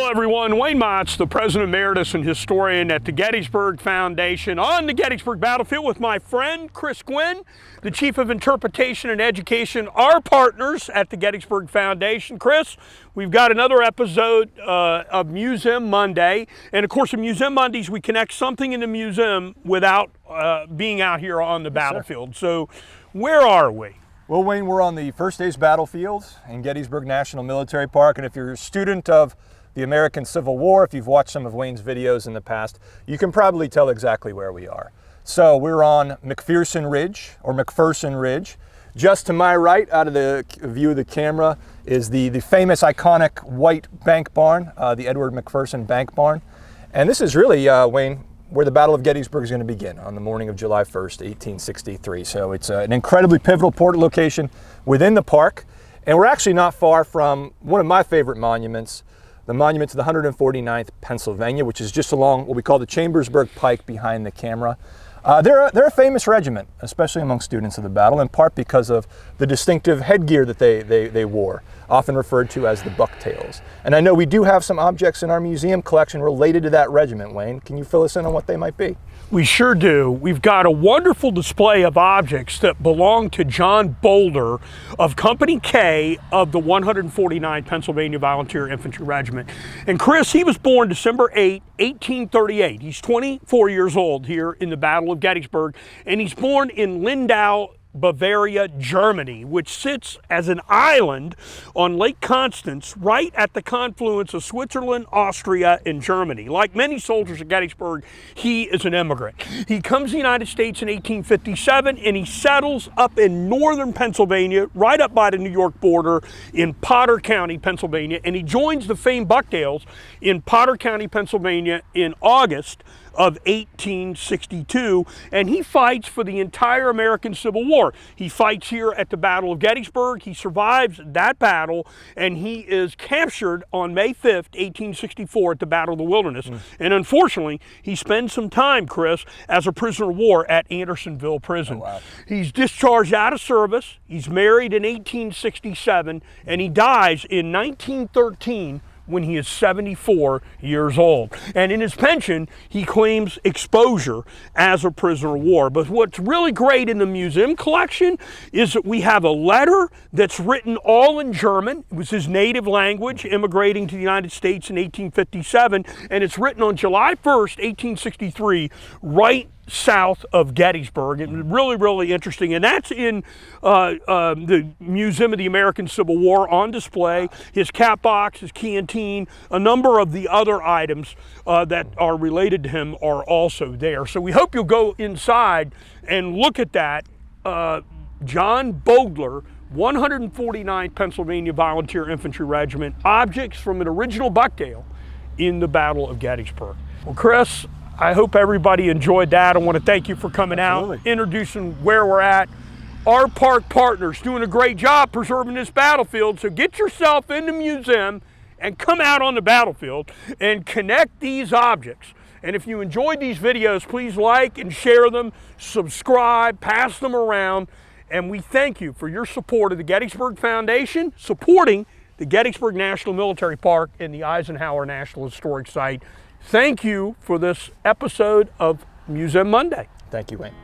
Hello everyone, Wayne Motts, the President Emeritus and Historian at the Gettysburg Foundation on the Gettysburg Battlefield with my friend Chris Gwinn, the Chief of Interpretation and Education, our partners at the Gettysburg Foundation. Chris, we've got another episode of Museum Monday, and of course in Museum Mondays we connect something in the museum without being out here on the battlefield. So where are we? Well, Wayne, we're on the First Days Battlefield in Gettysburg National Military Park, and if you're a student of the American Civil War, if you've watched some of Wayne's videos in the past, you can probably tell exactly where we are. So we're on McPherson Ridge, or McPherson Ridge. Just to my right, out of the view of the camera, is the famous iconic white bank barn, the Edward McPherson Bank Barn. And this is really, Wayne, where the Battle of Gettysburg is going to begin on the morning of July 1st, 1863. So it's an incredibly pivotal port location within the park. And we're actually not far from one of my favorite monuments, the monument to the 149th Pennsylvania, which is just along what we call the Chambersburg Pike behind the camera. They're a famous regiment, especially among students of the battle, in part because of the distinctive headgear that they wore, often referred to as the Bucktails. And I know we do have some objects in our museum collection related to that regiment, Wayne. Can you fill us in on what they might be? We sure do. We've got a wonderful display of objects that belong to John Bodler of Company K of the 149th Pennsylvania Volunteer Infantry Regiment. And Chris, he was born December 8, 1838. He's 24 years old here in the Battle of Gettysburg, and he's born in Lindau, Bavaria, Germany, which sits as an island on Lake Constance, right at the confluence of Switzerland, Austria, and Germany. Like many soldiers at Gettysburg, he is an immigrant. He comes to the United States in 1857, and he settles up in northern Pennsylvania, right up by the New York border in Potter County, Pennsylvania, and he joins the famed Bucktails in Potter County, Pennsylvania in August of 1862, and he fights for the entire American Civil War. He fights here at the Battle of Gettysburg. He survives that battle, and he is captured on May 5th, 1864 at the Battle of the Wilderness. And unfortunately, he spends some time, Chris, as a prisoner of war at Andersonville Prison. Oh, wow. He's discharged out of service. He's married in 1867, and he dies in 1913 when he is 74 years old. And in his pension, he claims exposure as a prisoner of war. But what's really great in the museum collection is that we have a letter that's written all in German. It was his native language, immigrating to the United States in 1857, and it's written on July 1st, 1863, right south of Gettysburg. It was really, really interesting. And that's in the Museum of the American Civil War on display. His cap box, his canteen, a number of the other items that are related to him are also there. So we hope you'll go inside and look at that. John Bodler, 149th Pennsylvania Volunteer Infantry Regiment, objects from an original Bucktail in the Battle of Gettysburg. Well, Chris, I hope everybody enjoyed that. I want to thank you for coming out, introducing where we're at. Our park partners doing a great job preserving this battlefield, so get yourself in the museum and come out on the battlefield and connect these objects. And if you enjoyed these videos, please like and share them, subscribe, pass them around, and we thank you for your support of the Gettysburg Foundation, supporting the Gettysburg National Military Park and the Eisenhower National Historic Site. Thank you for this episode of Museum Monday. Thank you, Wayne.